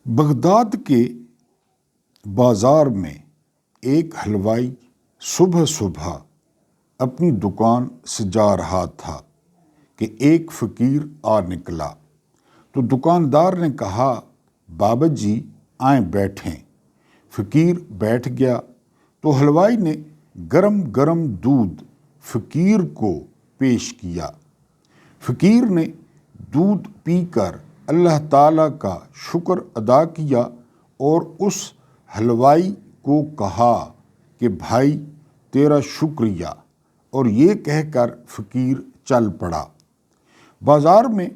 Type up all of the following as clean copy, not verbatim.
Baghdad کے بازار میں ایک حلوائی صبح صبح اپنی دکان سے جا رہا تھا کہ ایک فقیر آ نکلا تو دکاندار نے کہا، بابا جی آئیں بیٹھیں۔ فقیر بیٹھ گیا تو حلوائی نے گرم گرم دودھ فقیر کو پیش کیا۔ فقیر نے دودھ پی کر اللہ تعالیٰ کا شکر ادا کیا اور اس حلوائی کو کہا کہ بھائی تیرا شکریہ، اور یہ کہہ کر فقیر چل پڑا۔ بازار میں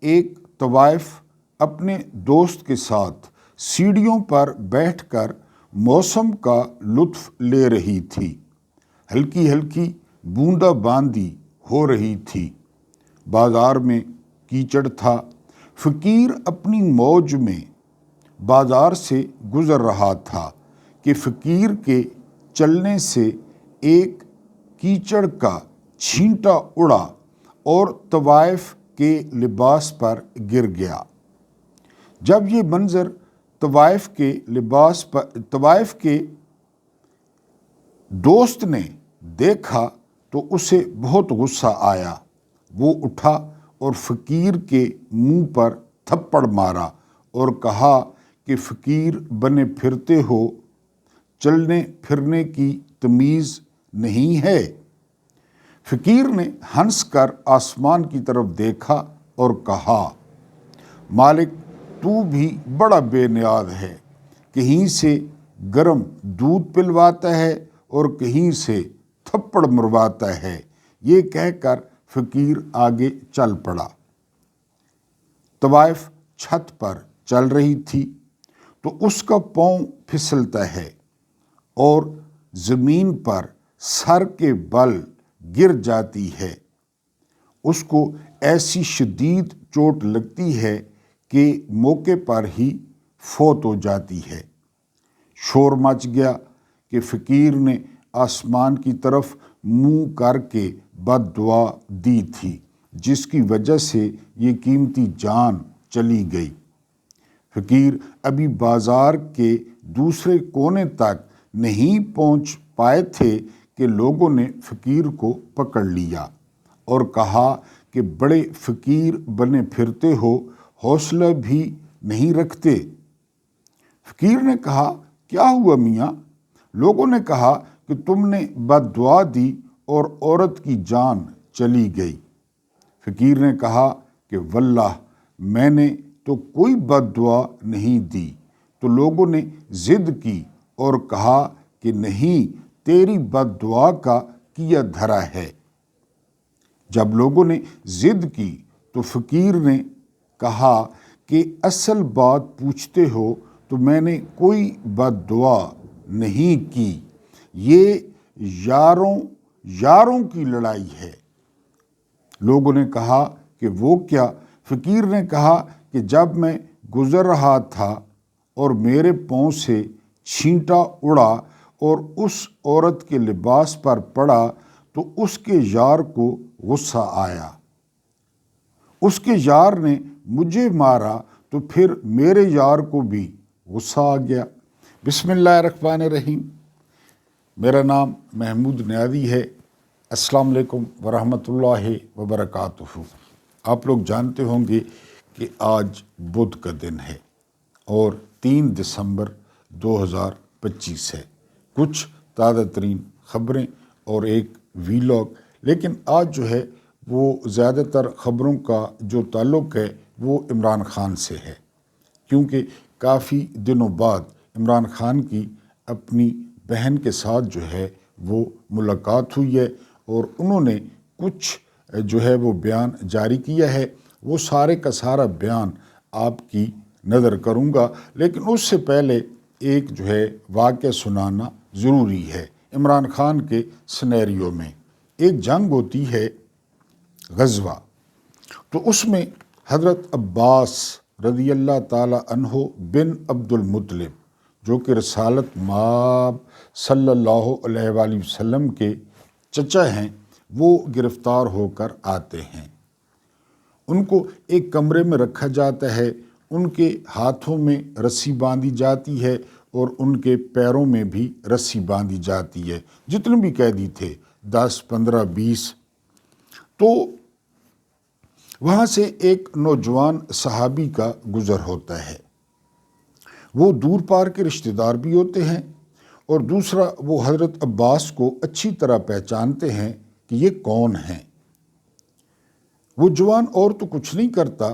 ایک طوائف اپنے دوست کے ساتھ سیڑھیوں پر بیٹھ کر موسم کا لطف لے رہی تھی۔ ہلکی ہلکی بوندا باندی ہو رہی تھی۔ بازار میں کیچڑ تھا۔ فقیر اپنی موج میں بازار سے گزر رہا تھا کہ فقیر کے چلنے سے ایک کیچڑ کا چھینٹا اڑا اور طوائف کے لباس پر گر گیا۔ جب یہ منظر طوائف کے دوست نے دیکھا تو اسے بہت غصہ آیا۔ وہ اٹھا اور فقیر کے منہ پر تھپڑ مارا اور کہا کہ فقیر بنے پھرتے ہو، چلنے پھرنے کی تمیز نہیں ہے۔ فقیر نے ہنس کر آسمان کی طرف دیکھا اور کہا، مالک تو بھی بڑا بے نیاز ہے، کہیں سے گرم دودھ پلواتا ہے اور کہیں سے تھپڑ مرواتا ہے۔ یہ کہہ کر فقیر آگے چل پڑا۔ طوائف چھت پر چل رہی تھی تو اس کا پاؤں پھسلتا ہے اور زمین پر سر کے بل گر جاتی ہے۔ اس کو ایسی شدید چوٹ لگتی ہے کہ موقع پر ہی فوت ہو جاتی ہے۔ شور مچ گیا کہ فقیر نے آسمان کی طرف منہ کر کے بد دعا دی تھی، جس کی وجہ سے یہ قیمتی جان چلی گئی۔ فقیر ابھی بازار کے دوسرے کونے تک نہیں پہنچ پائے تھے کہ لوگوں نے فقیر کو پکڑ لیا اور کہا کہ بڑے فقیر بنے پھرتے ہو، حوصلہ بھی نہیں رکھتے۔ فقیر نے کہا، کیا ہوا میاں؟ لوگوں نے کہا کہ تم نے بد دعا دی اور عورت کی جان چلی گئی۔ فقیر نے کہا کہ واللہ میں نے تو کوئی بد دعا نہیں دی۔ تو لوگوں نے ضد کی اور کہا کہ نہیں، تیری بد دعا کا کیا دھرا ہے۔ جب لوگوں نے ضد کی تو فقیر نے کہا کہ اصل بات پوچھتے ہو تو میں نے کوئی بد دعا نہیں کی، یہ یاروں کی لڑائی ہے۔ لوگوں نے کہا کہ وہ کیا؟ فقیر نے کہا کہ جب میں گزر رہا تھا اور میرے پاؤں سے چھینٹا اڑا اور اس عورت کے لباس پر پڑا تو اس کے یار کو غصہ آیا۔ اس کے یار نے مجھے مارا تو پھر میرے یار کو بھی غصہ آ گیا۔ بسم اللہ الرحمن الرحیم۔ میرا نام محمود نیازی ہے۔ السلام علیکم ورحمۃ اللہ وبرکاتہ۔ آپ لوگ جانتے ہوں گے کہ آج بدھ کا دن ہے اور 3 دسمبر 2025 ہے۔ کچھ تازہ ترین خبریں اور ایک ویلاگ، لیکن آج جو ہے وہ زیادہ تر خبروں کا جو تعلق ہے وہ عمران خان سے ہے، کیونکہ کافی دنوں بعد عمران خان کی اپنی بہن کے ساتھ جو ہے وہ ملاقات ہوئی ہے اور انہوں نے کچھ جو ہے وہ بیان جاری کیا ہے۔ وہ سارے کا سارا بیان آپ کی نظر کروں گا، لیکن اس سے پہلے ایک جو ہے واقعہ سنانا ضروری ہے۔ عمران خان کے سینیریو میں ایک جنگ ہوتی ہے، غزوہ، تو اس میں حضرت عباس رضی اللہ تعالی عنہ بن عبد المطلب، جو کہ رسالت مآب صلی اللہ علیہ وآلہ وسلم کے چچا ہیں، وہ گرفتار ہو کر آتے ہیں۔ ان کو ایک کمرے میں رکھا جاتا ہے ان کے ہاتھوں میں رسی باندھی جاتی ہے اور ان کے پیروں میں بھی رسی باندھی جاتی ہے، جتنے بھی قیدی تھے 10 15 20۔ تو وہاں سے ایک نوجوان صحابی کا گزر ہوتا ہے، وہ دور پار کے رشتہ دار بھی ہوتے ہیں، اور دوسرا وہ حضرت عباس کو اچھی طرح پہچانتے ہیں کہ یہ کون ہیں۔ وہ جوان اور تو کچھ نہیں کرتا،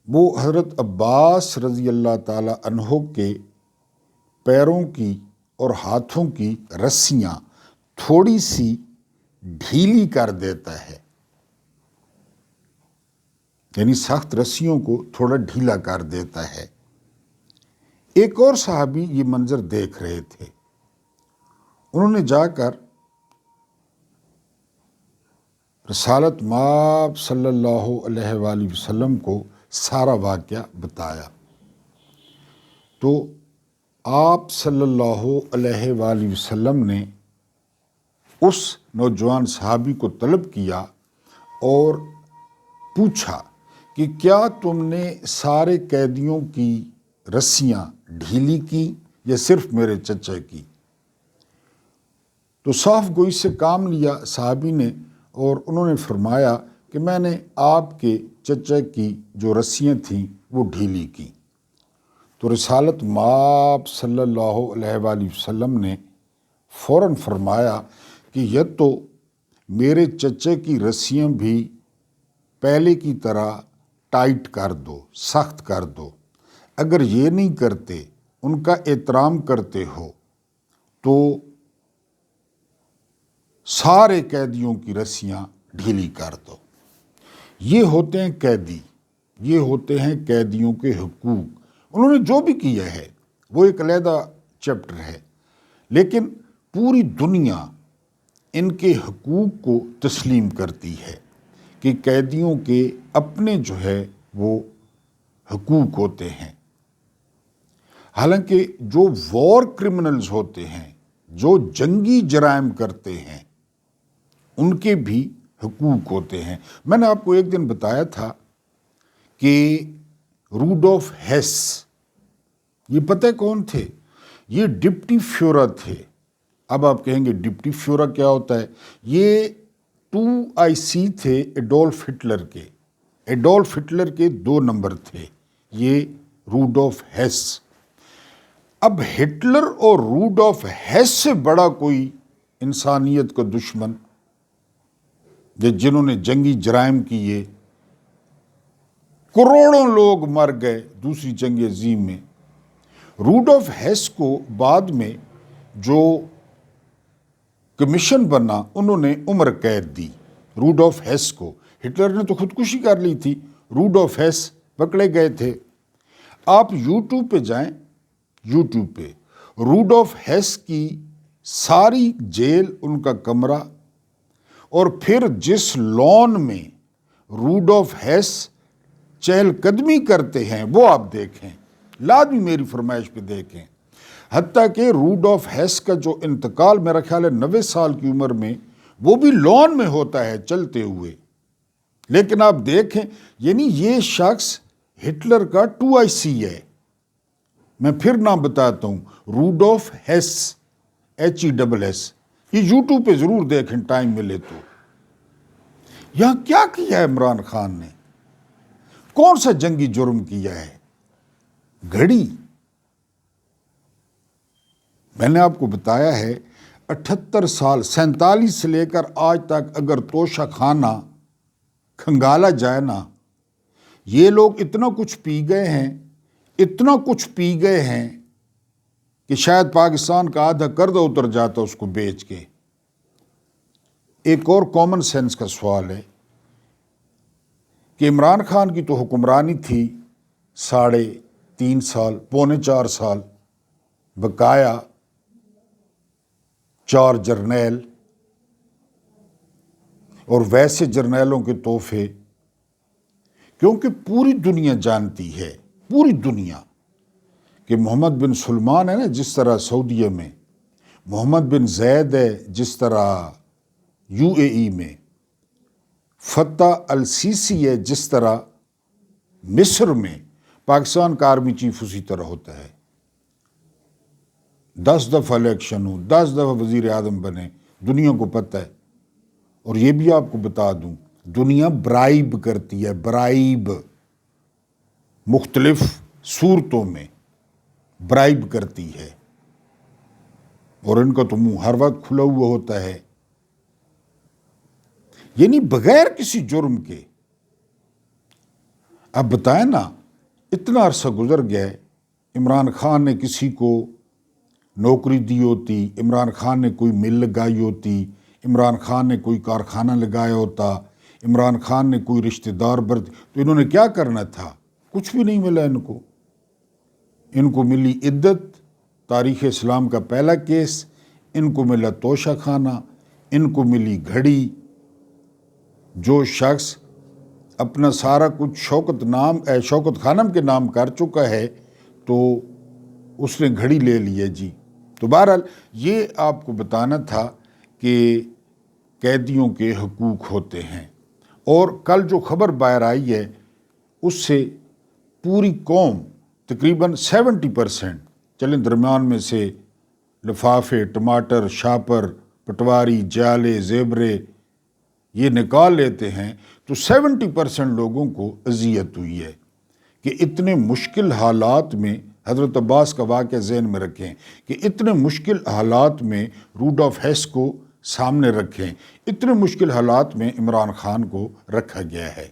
وہ حضرت عباس رضی اللہ تعالی عنہ کے پیروں کی اور ہاتھوں کی رسیاں تھوڑی سی ڈھیلی کر دیتا ہے، یعنی سخت رسیوں کو تھوڑا ڈھیلا کر دیتا ہے۔ ایک اور صحابی یہ منظر دیکھ رہے تھے، انہوں نے جا کر رسالت مآب صلی اللہ علیہ وآلہ وسلم کو سارا واقعہ بتایا، تو آپ صلی اللہ علیہ وآلہ وسلم نے اس نوجوان صحابی کو طلب کیا اور پوچھا کہ کیا تم نے سارے قیدیوں کی رسیاں ڈھیلی کی یا صرف میرے چچا کی؟ تو صاف گوئی سے کام لیا صحابی نے، اور انہوں نے فرمایا کہ میں نے آپ کے چچا کی جو رسیاں تھیں وہ ڈھیلی کی۔ تو رسالت مآب صلی اللہ علیہ وآلہ وسلم نے فوراً فرمایا کہ یہ تو میرے چچا کی رسیاں بھی پہلے کی طرح ٹائٹ کر دو، سخت کر دو۔ اگر یہ نہیں کرتے، ان کا احترام کرتے ہو، تو سارے قیدیوں کی رسیاں ڈھیلی کر دو۔ یہ ہوتے ہیں قیدی، یہ ہوتے ہیں قیدیوں کے حقوق۔ انہوں نے جو بھی کیا ہے وہ ایک علیحدہ چیپٹر ہے، لیکن پوری دنیا ان کے حقوق کو تسلیم کرتی ہے کہ قیدیوں کے اپنے جو ہے وہ حقوق ہوتے ہیں۔ حالانکہ جو وار کرمنلز ہوتے ہیں، جو جنگی جرائم کرتے ہیں، ان کے بھی حقوق ہوتے ہیں۔ میں نے آپ کو ایک دن بتایا تھا کہ روڈولف ہیس، یہ پتہ کون تھے؟ یہ ڈپٹی فیورر تھے۔ اب آپ کہیں گے ڈپٹی فیورر کیا ہوتا ہے؟ یہ 2IC تھے ایڈولف ہٹلر کے، ایڈولف ہٹلر کے 2 نمبر تھے یہ روڈولف ہیس۔ اب ہٹلر اور روڈولف ہیس سے بڑا کوئی انسانیت کا دشمن، جنہوں نے جنگی جرائم کیے، کروڑوں لوگ مر گئے دوسری جنگ عظیم میں۔ روڈولف ہیس کو بعد میں جو کمیشن بنا، انہوں نے عمر قید دی روڈولف ہیس کو۔ ہٹلر نے تو خودکشی کر لی تھی، روڈولف ہیس پکڑے گئے تھے۔ آپ یوٹیوب پہ جائیں، یوٹیوب پہ روڈولف ہیس کی ساری جیل، ان کا کمرہ، اور پھر جس لان میں روڈولف ہیس چہل قدمی کرتے ہیں وہ آپ دیکھیں، لازمی میری فرمائش پہ دیکھیں۔ حتیٰ کہ روڈولف ہیس کا جو انتقال میرا خیال ہے 90 سال کی عمر میں، وہ بھی لان میں ہوتا ہے چلتے ہوئے۔ لیکن آپ دیکھیں، یعنی یہ شخص ہٹلر کا 2IC ہے۔ میں پھر نام بتاتا ہوں، روڈولف ہیس، HESS۔ یہ یوٹیوب پہ ضرور دیکھیں ٹائم ملے تو۔ یہاں کیا کیا ہے عمران خان نے؟ کون سا جنگی جرم کیا ہے؟ گھڑی۔ میں نے آپ کو بتایا ہے 78 سال 47 سے لے کر آج تک اگر توشہ خانہ کھنگالا جائے نا، یہ لوگ اتنا کچھ پی گئے ہیں، اتنا کچھ پی گئے ہیں کہ شاید پاکستان کا آدھا قرضہ اتر جاتا اس کو بیچ کے۔ ایک اور کامن سینس کا سوال ہے کہ عمران خان کی تو حکمرانی تھی 3.5 سال، 3.25 سال، بقایا 4 جرنیل اور ویسے جرنیلوں کے تحفے، کیونکہ پوری دنیا جانتی ہے، پوری دنیا، کہ محمد بن سلمان ہے نا جس طرح سعودیہ میں، محمد بن زید ہے جس طرح UAE میں، فتح السیسی ہے جس طرح مصر میں، پاکستان کا آرمی چیف اسی طرح ہوتا ہے، 10 دفعہ الیکشن ہو، 10 دفعہ وزیر اعظم بنے، دنیا کو پتہ ہے۔ اور یہ بھی آپ کو بتا دوں، دنیا برائب کرتی ہے، برائب مختلف صورتوں میں برائب کرتی ہے، اور ان کا تو منہ ہر وقت کھلا ہوا ہوتا ہے، یعنی بغیر کسی جرم کے۔ اب بتائیں نا، اتنا عرصہ گزر گیا ہے، عمران خان نے کسی کو نوکری دی ہوتی، عمران خان نے کوئی مل لگائی ہوتی، عمران خان نے کوئی کارخانہ لگایا ہوتا، عمران خان نے کوئی رشتہ دار تو انہوں نے کیا کرنا تھا؟ کچھ بھی نہیں ملا ان کو۔ ان کو ملی عدت، تاریخ اسلام کا پہلا کیس، ان کو ملا توشہ خانہ، ان کو ملی گھڑی۔ جو شخص اپنا سارا کچھ شوکت خانم کے نام کر چکا ہے تو اس نے گھڑی لے لی ہے جی۔ تو بہرحال یہ آپ کو بتانا تھا کہ قیدیوں کے حقوق ہوتے ہیں، اور کل جو خبر باہر آئی ہے اس سے پوری قوم تقریباً 70%، چلیں درمیان میں سے لفافے، ٹماٹر، شاپر، پٹواری، جالے، زیبرے یہ نکال لیتے ہیں، تو 70% لوگوں کو اذیت ہوئی ہے۔ کہ اتنے مشکل حالات میں، حضرت عباس کا واقعہ ذہن میں رکھیں کہ اتنے مشکل حالات میں روڈولف ہیس کو سامنے رکھیں، اتنے مشکل حالات میں عمران خان کو رکھا گیا ہے۔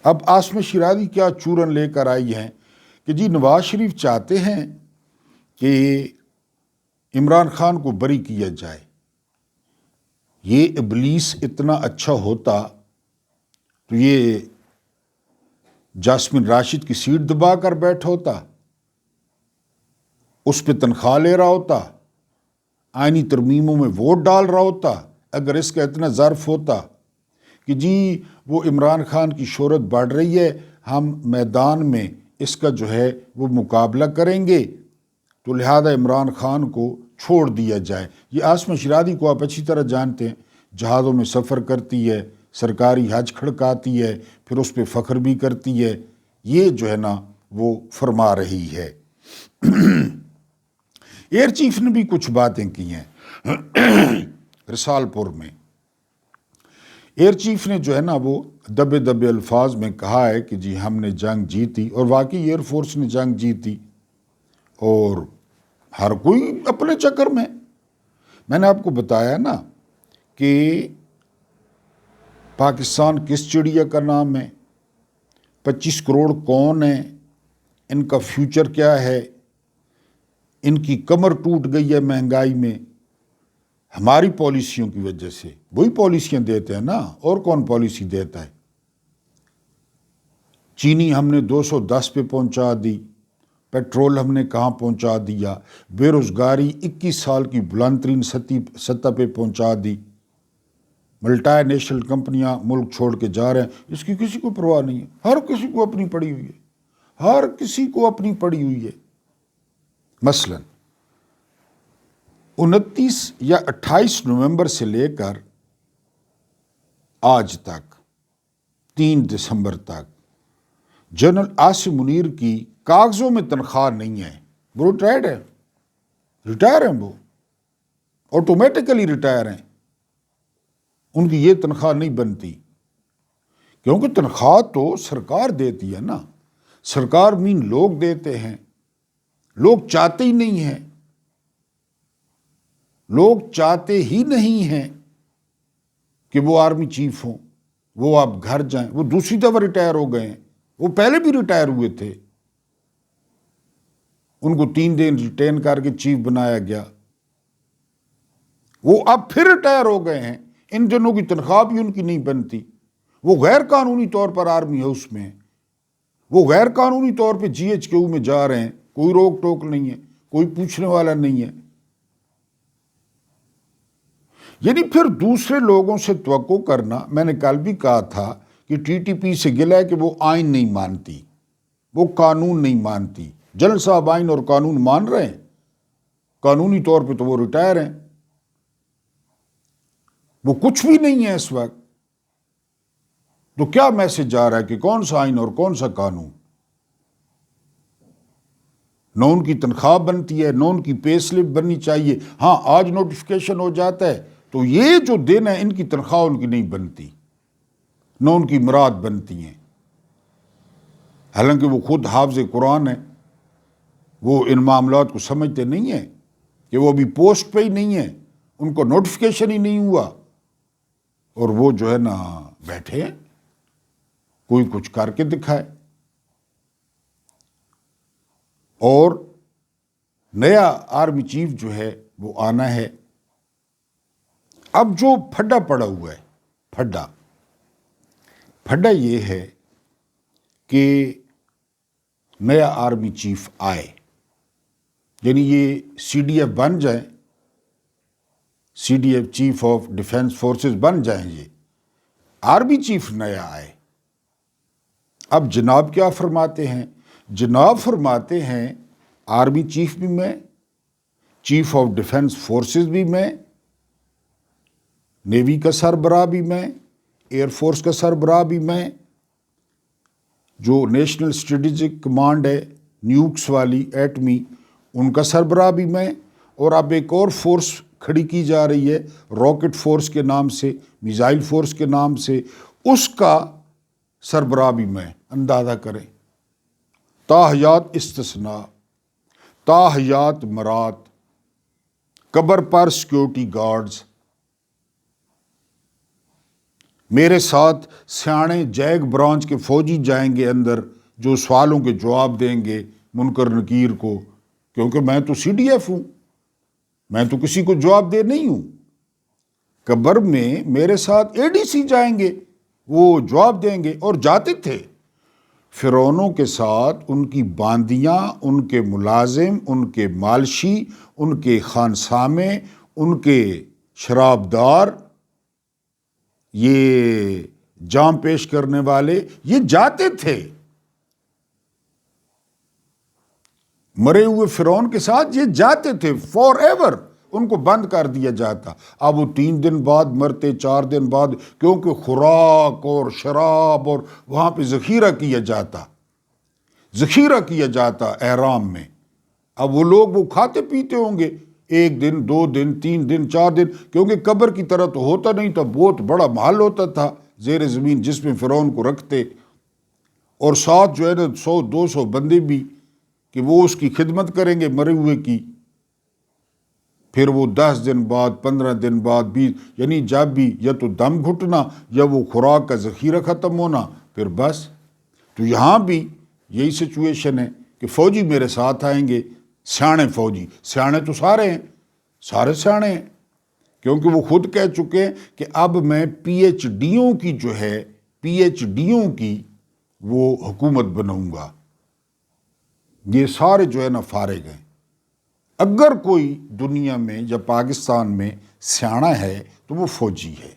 اب عاصمہ شیرازی کیا چورن لے کر آئی ہیں کہ جی نواز شریف چاہتے ہیں کہ عمران خان کو بری کیا جائے۔ یہ ابلیس اتنا اچھا ہوتا تو یہ جاسمین راشد کی سیٹ دبا کر بیٹھا ہوتا، اس پہ تنخواہ لے رہا ہوتا، آئینی ترمیموں میں ووٹ ڈال رہا ہوتا۔ اگر اس کا اتنا ظرف ہوتا کہ جی وہ عمران خان کی شہرت بڑھ رہی ہے، ہم میدان میں اس کا جو ہے وہ مقابلہ کریں گے، تو لہذا عمران خان کو چھوڑ دیا جائے۔ یہ عاصمہ شیرازی کو آپ اچھی طرح جانتے ہیں، جہازوں میں سفر کرتی ہے، سرکاری حج کھڑکاتی ہے، پھر اس پہ فخر بھی کرتی ہے۔ یہ جو ہے نا وہ فرما رہی ہے۔ ایئر چیف نے بھی کچھ باتیں کی ہیں رسال پور میں۔ ایئر چیف نے جو ہے نا وہ دبے دبے الفاظ میں کہا ہے کہ جی ہم نے جنگ جیتی، اور واقعی ایئر فورس نے جنگ جیتی، اور ہر کوئی اپنے چکر میں نے آپ کو بتایا نا کہ پاکستان کس چڑیا کا نام ہے، 25 کروڑ کون ہیں، ان کا فیوچر کیا ہے، ان کی کمر ٹوٹ گئی ہے مہنگائی میں ہماری پالیسیوں کی وجہ سے۔ وہی پالیسیاں دیتے ہیں نا، اور کون پالیسی دیتا ہے؟ چینی ہم نے 210 پہ پہنچا دی، پیٹرول ہم نے کہاں پہنچا دیا، بے روزگاری 21 سال کی بلند ترین سطح پہ پہنچا دی، ملٹی نیشنل کمپنیاں ملک چھوڑ کے جا رہے ہیں، اس کی کسی کو پرواہ نہیں ہے۔ ہر کسی کو اپنی پڑی ہوئی ہے، ہر کسی کو اپنی پڑی ہوئی ہے۔ مثلاً 29 یا 28 نومبر سے لے کر آج تک 3 دسمبر تک جنرل عاصم منیر کی کاغذوں میں تنخواہ نہیں ہے، وہ ریٹائر ہیں، وہ آٹومیٹیکلی ریٹائر ہیں، ان کی یہ تنخواہ نہیں بنتی، کیونکہ تنخواہ تو سرکار دیتی ہے نا، سرکار لوگ دیتے ہیں، لوگ چاہتے ہی نہیں ہیں، لوگ چاہتے ہی نہیں ہیں کہ وہ آرمی چیف ہوں، وہ آپ گھر جائیں۔ وہ دوسری دفعہ ریٹائر ہو گئے ہیں، وہ پہلے بھی ریٹائر ہوئے تھے، ان کو 3 دن ریٹین کر کے چیف بنایا گیا، وہ اب پھر ریٹائر ہو گئے ہیں، ان دنوں کی تنخواہ بھی ان کی نہیں بنتی، وہ غیر قانونی طور پر آرمی ہاؤس میں ہیں، وہ غیر قانونی طور پہ GHQ میں جا رہے ہیں، کوئی روک ٹوک نہیں ہے، کوئی پوچھنے والا نہیں ہے۔ یعنی پھر دوسرے لوگوں سے توقع کرنا، میں نے کل بھی کہا تھا کہ TTP سے گلہ ہے کہ وہ آئین نہیں مانتی، وہ قانون نہیں مانتی۔ جنرل صاحب آئین اور قانون مان رہے ہیں، قانونی طور پہ تو وہ ریٹائر ہیں، وہ کچھ بھی نہیں ہے اس وقت۔ تو کیا میسج جا رہا ہے کہ کون سا آئین اور کون سا قانون؟ نہ ان کی تنخواہ بنتی ہے، نہ ان کی پے سلپ بننی چاہیے۔ ہاں آج نوٹیفیکیشن ہو جاتا ہے تو یہ جو دن ہے ان کی تنخواہ ان کی نہیں بنتی، نہ ان کی مراد بنتی ہیں، حالانکہ وہ خود حافظ قرآن ہے، وہ ان معاملات کو سمجھتے نہیں ہیں کہ وہ ابھی پوسٹ پہ ہی نہیں ہیں، ان کو نوٹیفیکیشن ہی نہیں ہوا، اور وہ جو ہے نا بیٹھے ہیں، کوئی کچھ کر کے دکھائے۔ اور نیا آرمی چیف جو ہے وہ آنا ہے۔ اب جو پھڈا پڑا ہوا ہے، پھڈا یہ ہے کہ نیا آرمی چیف آئے، یعنی یہ سی ڈی ایف بن جائیں، C D F chief of defence forces بن جائیں، یہ آرمی چیف نیا آئے۔ اب جناب کیا فرماتے ہیں؟ جناب فرماتے ہیں آرمی چیف بھی میں، چیف آف ڈیفنس فورسز بھی میں، نیوی کا سربراہ بھی میں، ایئر فورس کا سربراہ بھی میں، جو نیشنل اسٹریٹجک کمانڈ ہے نیوکس والی ایٹمی، ان کا سربراہ بھی میں، اور اب ایک اور فورس کھڑی کی جا رہی ہے راکٹ فورس کے نام سے، میزائل فورس کے نام سے، اس کا سربراہ بھی میں۔ اندازہ کریں، تاحیات استثناء، تاحیات مرات، قبر پر سیکیورٹی گارڈز، میرے ساتھ سیانے جیک برانچ کے فوجی جائیں گے اندر، جو سوالوں کے جواب دیں گے منکر نکیر کو، کیونکہ میں تو سی ڈی ایف ہوں، میں تو کسی کو جواب دے نہیں ہوں۔ قبر میں میرے ساتھ اے ڈی سی جائیں گے، وہ جواب دیں گے، اور جاتے تھے فرعونوں کے ساتھ، ان کی باندیاں، ان کے ملازم، ان کے مالشی، ان کے خانسامے، ان کے شرابدار، یہ جام پیش کرنے والے، یہ جاتے تھے مرے ہوئے فرعون کے ساتھ، یہ جاتے تھے فار ایور، ان کو بند کر دیا جاتا۔ اب وہ 3 دن بعد مرتے، 4 دن بعد، کیونکہ خوراک اور شراب اور وہاں پہ ذخیرہ کیا جاتا احرام میں۔ اب وہ لوگ وہ کھاتے پیتے ہوں گے 1 دن، 2 دن، 3 دن، 4 دن، کیونکہ قبر کی طرح تو ہوتا نہیں تھا، بہت بڑا محل ہوتا تھا زیر زمین جس میں فرعون کو رکھتے، اور ساتھ جو ہے نا 100-200 بندے بھی کہ وہ اس کی خدمت کریں گے مرے ہوئے کی۔ پھر وہ 10 دن بعد، 15 دن بعد، 20، یعنی جب بھی یا تو دم گھٹنا یا وہ خوراک کا ذخیرہ ختم ہونا، پھر بس۔ تو یہاں بھی یہی سچویشن ہے کہ فوجی میرے ساتھ آئیں گے، سیانے فوجی، سیانے تو سارے ہیں، سارے سیانے ہیں، کیونکہ وہ خود کہہ چکے ہیں کہ اب میں پی ایچ ڈیوں کی جو ہے، پی ایچ ڈیوں کی وہ حکومت بناؤں گا۔ یہ سارے جو ہے نا فارغ ہیں۔ اگر کوئی دنیا میں یا پاکستان میں سیانا ہے تو وہ فوجی ہے،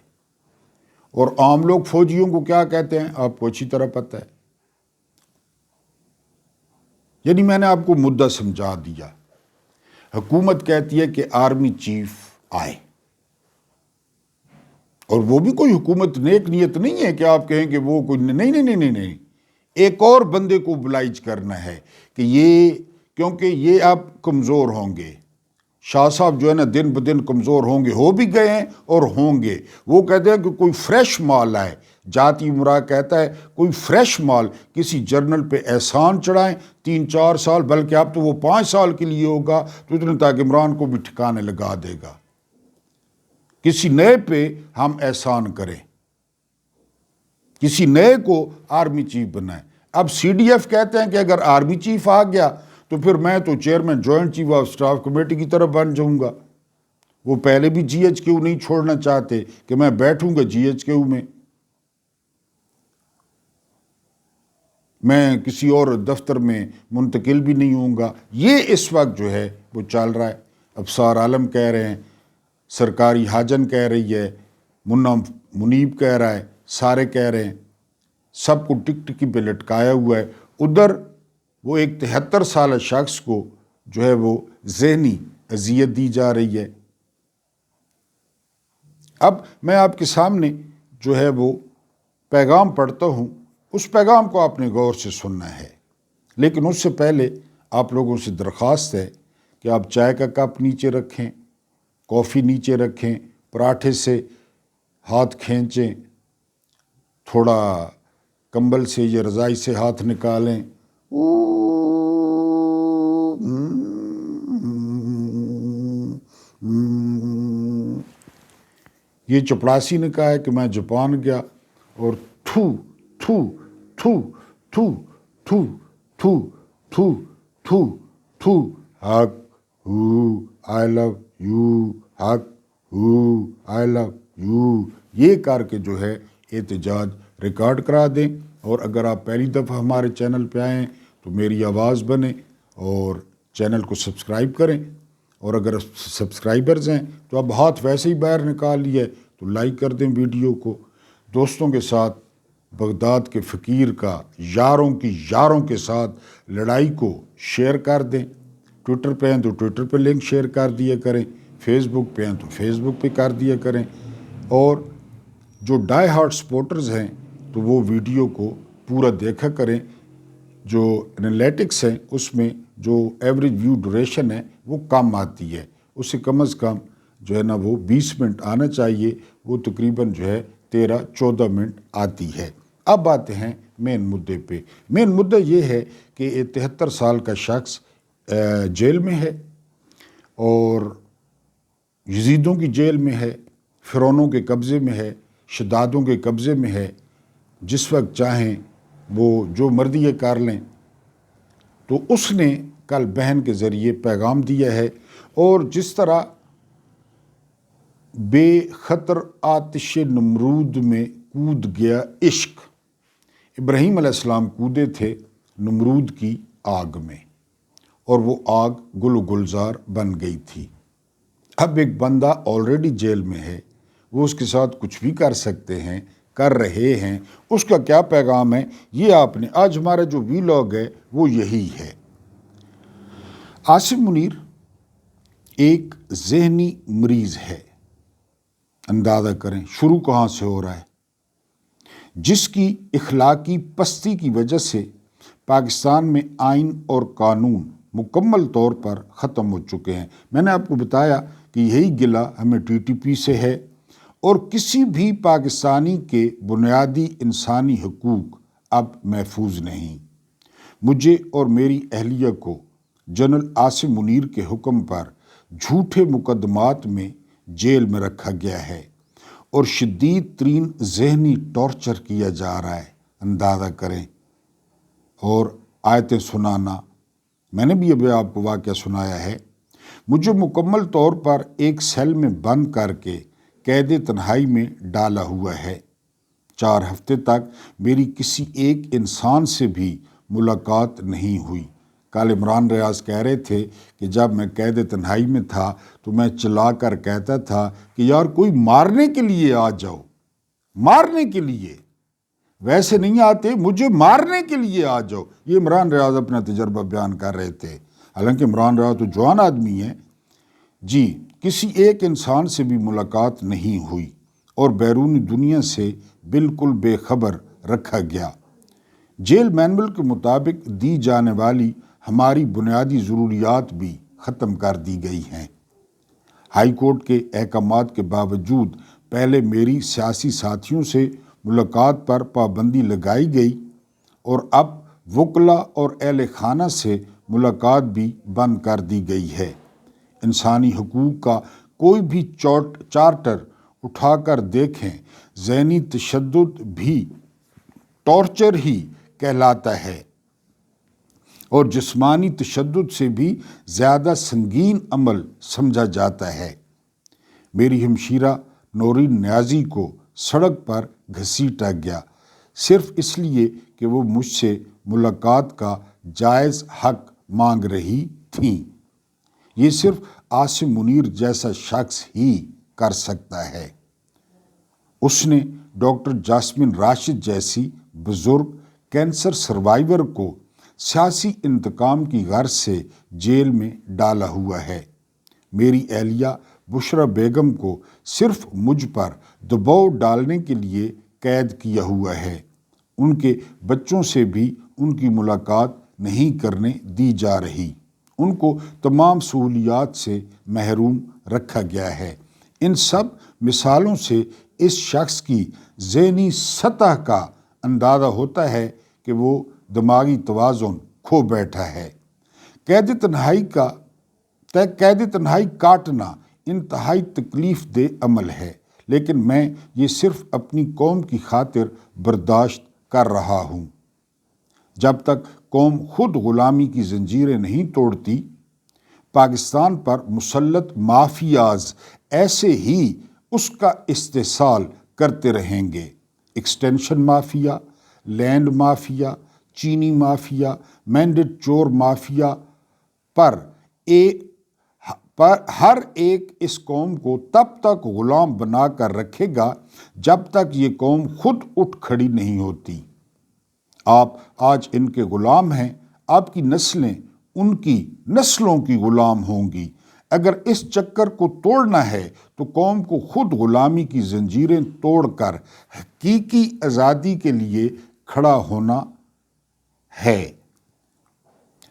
اور عام لوگ فوجیوں کو کیا کہتے ہیں آپ کو اچھی طرح پتہ ہے۔ یعنی میں نے آپ کو مدعا سمجھا دیا۔ حکومت کہتی ہے کہ آرمی چیف آئے، اور وہ بھی کوئی حکومت نیک نیت نہیں ہے کہ آپ کہیں کہ وہ کوئی نہیں، ایک اور بندے کو بلائج کرنا ہے کہ یہ، کیونکہ یہ اب کمزور ہوں گے، شاہ صاحب جو ہے نا دن بدن کمزور ہوں گے، ہو بھی گئے ہیں اور ہوں گے۔ وہ کہتے ہیں کہ کوئی فریش مال آئے، جاتی عمرہ کہتا ہے کوئی فریش مال، کسی جرنل پہ احسان چڑھائیں 3-4 سال، بلکہ اب تو وہ 5 سال کے لیے ہوگا، تو اتنے تاکہ عمران کو بھی ٹھکانے لگا دے گا۔ کسی نئے پہ ہم احسان کریں، کسی نئے کو آرمی چیف بنائیں۔ اب سی ڈی ایف کہتے ہیں کہ اگر آرمی چیف آ گیا تو پھر میں تو chairman joint chief of staff committee کی طرف بن جاؤں گا۔ وہ پہلے بھی جی ایچ کیو نہیں چھوڑنا چاہتے کہ میں بیٹھوں گا جی ایچ کیو میں کسی اور دفتر میں منتقل بھی نہیں ہوں گا۔ یہ اس وقت جو ہے وہ چل رہا ہے۔ ابصار عالم کہہ رہے ہیں، سرکاری حاجن کہہ رہی ہے، منا منیب کہہ رہا ہے، سارے کہہ رہے ہیں، سب کو ٹک ٹکی پہ لٹکایا ہوا ہے۔ ادھر وہ ایک 73 سالہ شخص کو جو ہے وہ ذہنی اذیت دی جا رہی ہے۔ اب میں آپ کے سامنے جو ہے وہ پیغام پڑھتا ہوں، اس پیغام کو آپ نے غور سے سننا ہے، لیکن اس سے پہلے آپ لوگوں سے درخواست ہے کہ آپ چائے کا کپ نیچے رکھیں، کافی نیچے رکھیں، پراٹھے سے ہاتھ کھینچیں، تھوڑا کمبل سے یا رضائی سے ہاتھ نکالیں، یہ چپڑاسی نے کہا ہے کہ میں جاپان گیا اور تھو تھو تھو تھو تھو تھو تھو تھو تھو ہگ ہو آئی love you, hug who I love you, یہ کر کے جو ہے احتجاج ریکارڈ کرا دیں۔ اور اگر آپ پہلی دفعہ ہمارے چینل پہ آئیں تو میری آواز بنے اور چینل کو سبسکرائب کریں، اور اگر سبسکرائبرز ہیں تو اب ہاتھ ویسے ہی باہر نکال لیا ہے تو لائک کر دیں ویڈیو کو، دوستوں کے ساتھ بغداد کے فقیر کا یاروں کے ساتھ لڑائی کو شیئر کر دیں، ٹویٹر پہ ہیں تو ٹویٹر پہ لنک شیئر کر دیا کریں، فیس بک پہ ہیں تو فیس بک پہ کر دیا کریں، اور جو ڈائی ہارڈ سپورٹرز ہیں تو وہ ویڈیو کو پورا دیکھا کریں۔ جو انالیٹکس ہیں اس میں جو ایوریج ویو ڈوریشن ہے وہ کم آتی ہے، اس سے کم از کم جو ہے نا وہ 20 منٹ آنا چاہیے، وہ تقریباً جو ہے 13-14 منٹ آتی ہے۔ اب آتے ہیں مین مدعے پہ۔ مین مدعا یہ ہے کہ 73 سال کا شخص جیل میں ہے، اور یزیدوں کی جیل میں ہے، فرعونوں کے قبضے میں ہے، شدادوں کے قبضے میں ہے، جس وقت چاہیں وہ جو مرضی کر لیں۔ تو اس نے کل بہن کے ذریعے پیغام دیا ہے، اور جس طرح بے خطر آتش نمرود میں کود گیا عشق، ابراہیم علیہ السلام کودے تھے نمرود کی آگ میں، اور وہ آگ گل و گلزار بن گئی تھی۔ اب ایک بندہ آلریڈی جیل میں ہے، وہ اس کے ساتھ کچھ بھی کر سکتے ہیں، کر رہے ہیں، اس کا کیا پیغام ہے یہ آپ نے آج ہمارا جو ویلاگ ہے وہ یہی ہے۔ عاصم منیر ایک ذہنی مریض ہے، اندازہ کریں شروع کہاں سے ہو رہا ہے، جس کی اخلاقی پستی کی وجہ سے پاکستان میں آئین اور قانون مکمل طور پر ختم ہو چکے ہیں۔ میں نے آپ کو بتایا کہ یہی گلہ ہمیں ٹی ٹی پی سے ہے، اور کسی بھی پاکستانی کے بنیادی انسانی حقوق اب محفوظ نہیں۔ مجھے اور میری اہلیہ کو جنرل عاصم منیر کے حکم پر جھوٹے مقدمات میں جیل میں رکھا گیا ہے، اور شدید ترین ذہنی ٹارچر کیا جا رہا ہے، اندازہ کریں۔ اور آیتیں سنانا، میں نے بھی ابھی آپ کو واقعہ سنایا ہے۔ مجھے مکمل طور پر ایک سیل میں بند کر کے قید تنہائی میں ڈالا ہوا ہے۔ 4 ہفتے تک میری کسی ایک انسان سے بھی ملاقات نہیں ہوئی۔ کل عمران ریاض کہہ رہے تھے کہ جب میں قید تنہائی میں تھا تو میں چلا کر کہتا تھا کہ یار کوئی مارنے کے لیے آ جاؤ، مارنے کے لیے، ویسے نہیں آتے، مجھے مارنے کے لیے آ جاؤ۔ یہ عمران ریاض اپنا تجربہ بیان کر رہے تھے، حالانکہ عمران ریاض تو جوان آدمی ہے۔ جی، کسی ایک انسان سے بھی ملاقات نہیں ہوئی، اور بیرونی دنیا سے بالکل بے خبر رکھا گیا۔ جیل مینول کے مطابق دی جانے والی ہماری بنیادی ضروریات بھی ختم کر دی گئی ہیں۔ ہائی کورٹ کے احکامات کے باوجود پہلے میری سیاسی ساتھیوں سے ملاقات پر پابندی لگائی گئی، اور اب وکلاء اور اہل خانہ سے ملاقات بھی بند کر دی گئی ہے۔ انسانی حقوق کا کوئی بھی چارٹر اٹھا کر دیکھیں، ذہنی تشدد بھی ٹارچر ہی کہلاتا ہے، اور جسمانی تشدد سے بھی زیادہ سنگین عمل سمجھا جاتا ہے۔ میری ہمشیرہ نورین نیازی کو سڑک پر گھسیٹا گیا، صرف اس لیے کہ وہ مجھ سے ملاقات کا جائز حق مانگ رہی تھیں۔ یہ صرف عاصم منیر جیسا شخص ہی کر سکتا ہے۔ اس نے ڈاکٹر جاسمین راشد جیسی بزرگ کینسر سروائیور کو سیاسی انتقام کی غرض سے جیل میں ڈالا ہوا ہے۔ میری اہلیہ بشرا بیگم کو صرف مجھ پر دباؤ ڈالنے کے لیے قید کیا ہوا ہے۔ ان کے بچوں سے بھی ان کی ملاقات نہیں کرنے دی جا رہی، ان کو تمام سہولیات سے محروم رکھا گیا ہے۔ ان سب مثالوں سے اس شخص کی ذہنی سطح کا اندازہ ہوتا ہے کہ وہ دماغی توازن کھو بیٹھا ہے۔ قید تنہائی کاٹنا انتہائی تکلیف دہ عمل ہے، لیکن میں یہ صرف اپنی قوم کی خاطر برداشت کر رہا ہوں۔ جب تک قوم خود غلامی کی زنجیریں نہیں توڑتی، پاکستان پر مسلط مافیاز ایسے ہی اس کا استحصال کرتے رہیں گے۔ ایکسٹینشن مافیا، لینڈ مافیا، چینی مافیا، مینڈیٹ چور مافیا پر ہر ایک اس قوم کو تب تک غلام بنا کر رکھے گا جب تک یہ قوم خود اٹھ کھڑی نہیں ہوتی۔ آپ آج ان کے غلام ہیں، آپ کی نسلیں ان کی نسلوں کی غلام ہوں گی۔ اگر اس چکر کو توڑنا ہے تو قوم کو خود غلامی کی زنجیریں توڑ کر حقیقی آزادی کے لیے کھڑا ہونا ہے۔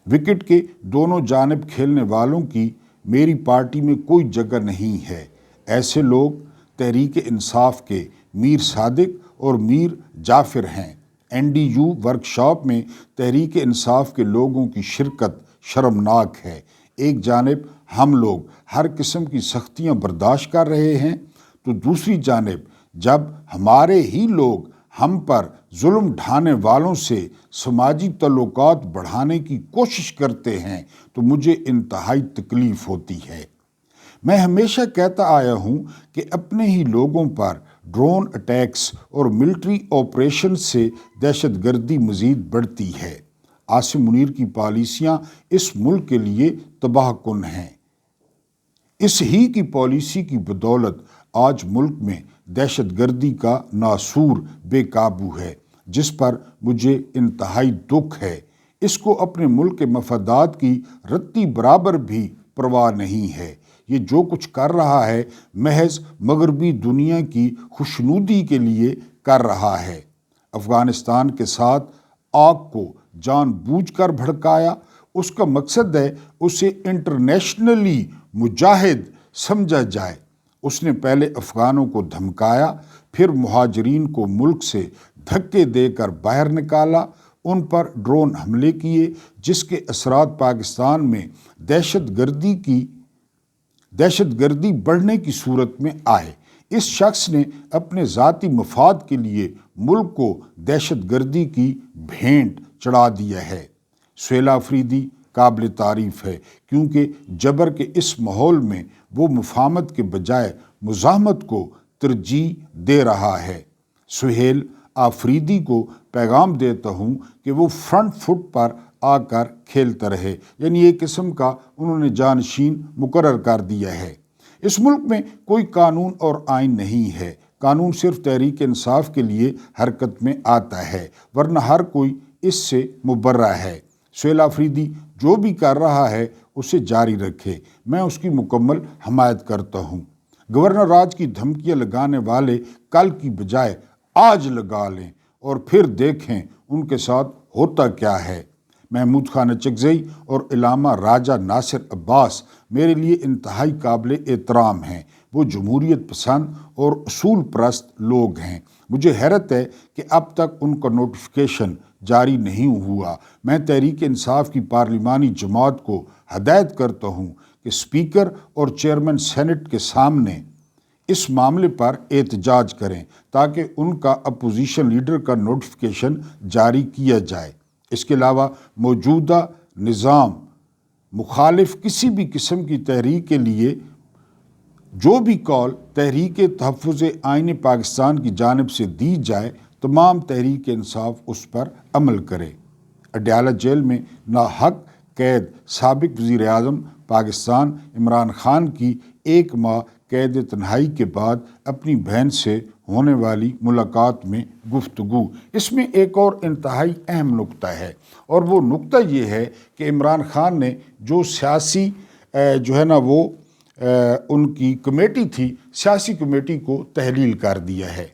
وکٹ کے دونوں جانب کھیلنے والوں کی میری پارٹی میں کوئی جگہ نہیں ہے۔ ایسے لوگ تحریک انصاف کے میر صادق اور میر جعفر ہیں۔ NDU ورکشاپ میں تحریک انصاف کے لوگوں کی شرکت شرمناک ہے۔ ایک جانب ہم لوگ ہر قسم کی سختیاں برداشت کر رہے ہیں، تو دوسری جانب جب ہمارے ہی لوگ ہم پر ظلم ڈھانے والوں سے سماجی تعلقات بڑھانے کی کوشش کرتے ہیں تو مجھے انتہائی تکلیف ہوتی ہے۔ میں ہمیشہ کہتا آیا ہوں کہ اپنے ہی لوگوں پر ڈرون اٹیکس اور ملٹری آپریشن سے دہشت گردی مزید بڑھتی ہے۔ عاصم منیر کی پالیسیاں اس ملک کے لیے تباہ کن ہیں۔ اس ہی کی پالیسی کی بدولت آج ملک میں دہشت گردی کا ناسور بے قابو ہے، جس پر مجھے انتہائی دکھ ہے۔ اس کو اپنے ملک کے مفادات کی رتی برابر بھی پرواہ نہیں ہے۔ یہ جو کچھ کر رہا ہے محض مغربی دنیا کی خوشنودی کے لیے کر رہا ہے۔ افغانستان کے ساتھ آگ کو جان بوجھ کر بھڑکایا۔ اس کا مقصد ہے اسے انٹرنیشنلی مجاہد سمجھا جائے۔ اس نے پہلے افغانوں کو دھمکایا، پھر مہاجرین کو ملک سے دھکے دے کر باہر نکالا، ان پر ڈرون حملے کیے، جس کے اثرات پاکستان میں دہشت گردی بڑھنے کی صورت میں آئے۔ اس شخص نے اپنے ذاتی مفاد کے لیے ملک کو دہشت گردی کی بھینٹ چڑھا دیا ہے۔ سہیل آفریدی قابل تعریف ہے، کیونکہ جبر کے اس ماحول میں وہ مفاہمت کے بجائے مزاحمت کو ترجیح دے رہا ہے۔ سہیل آفریدی کو پیغام دیتا ہوں کہ وہ فرنٹ فٹ پر آ کر کھیلتا رہے، یعنی ایک قسم کا انہوں نے جانشین مقرر کر دیا ہے۔ اس ملک میں کوئی قانون اور آئین نہیں ہے۔ قانون صرف تحریک انصاف کے لیے حرکت میں آتا ہے، ورنہ ہر کوئی اس سے مبرہ ہے۔ سہیل آفریدی جو بھی کر رہا ہے اسے جاری رکھے، میں اس کی مکمل حمایت کرتا ہوں۔ گورنر راج کی دھمکیاں لگانے والے کل کی بجائے آج لگا لیں اور پھر دیکھیں ان کے ساتھ ہوتا کیا ہے۔ محمود خان اچکزئی اور علامہ راجہ ناصر عباس میرے لیے انتہائی قابل احترام ہیں۔ وہ جمہوریت پسند اور اصول پرست لوگ ہیں۔ مجھے حیرت ہے کہ اب تک ان کا نوٹیفیکیشن جاری نہیں ہوا۔ میں تحریک انصاف کی پارلیمانی جماعت کو ہدایت کرتا ہوں کہ اسپیکر اور چیئرمین سینٹ کے سامنے اس معاملے پر احتجاج کریں تاکہ ان کا اپوزیشن لیڈر کا نوٹیفیکیشن جاری کیا جائے۔ اس کے علاوہ موجودہ نظام مخالف کسی بھی قسم کی تحریک کے لیے جو بھی کال تحریک تحفظ آئین پاکستان کی جانب سے دی جائے، تمام تحریک انصاف اس پر عمل کرے۔ اڈیالہ جیل میں ناحق قید سابق وزیر اعظم پاکستان عمران خان کی 1 ماہ قید تنہائی کے بعد اپنی بہن سے ہونے والی ملاقات میں گفتگو۔ اس میں ایک اور انتہائی اہم نقطہ ہے، اور وہ نقطہ یہ ہے کہ عمران خان نے جو سیاسی ان کی کمیٹی تھی، سیاسی کمیٹی کو تحلیل کر دیا ہے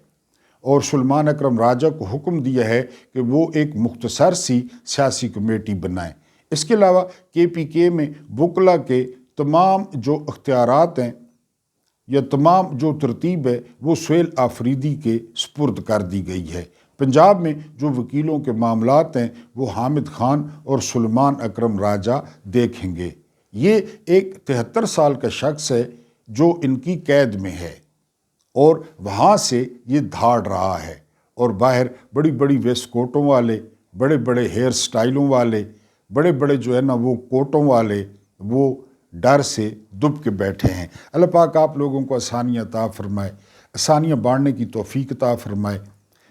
اور سلمان اکرم راجہ کو حکم دیا ہے کہ وہ ایک مختصر سی سیاسی کمیٹی بنائیں۔ اس کے علاوہ KPK میں وکلا کے تمام جو اختیارات ہیں یا تمام جو ترتیب ہے وہ سہیل آفریدی کے سپرد کر دی گئی ہے۔ پنجاب میں جو وکیلوں کے معاملات ہیں وہ حامد خان اور سلمان اکرم راجہ دیکھیں گے۔ یہ ایک 73 سال کا شخص ہے جو ان کی قید میں ہے اور وہاں سے یہ دھاڑ رہا ہے، اور باہر بڑی بڑی ویسٹ کوٹوں والے، بڑے بڑے ہیئر سٹائلوں والے، بڑے بڑے جو ہے نا وہ کوٹوں والے، وہ ڈر سے دب کے بیٹھے ہیں۔ اللہ پاک آپ لوگوں کو آسانیاں عطا فرمائے، آسانیاں بانٹنے کی توفیق عطا فرمائے۔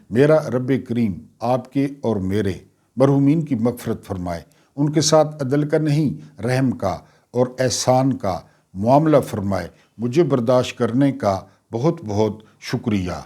میرا رب کریم آپ کے اور میرے مرحومین کی مغفرت فرمائے، ان کے ساتھ عدل کا نہیں رحم کا اور احسان کا معاملہ فرمائے۔ مجھے برداشت کرنے کا بہت بہت شکریہ۔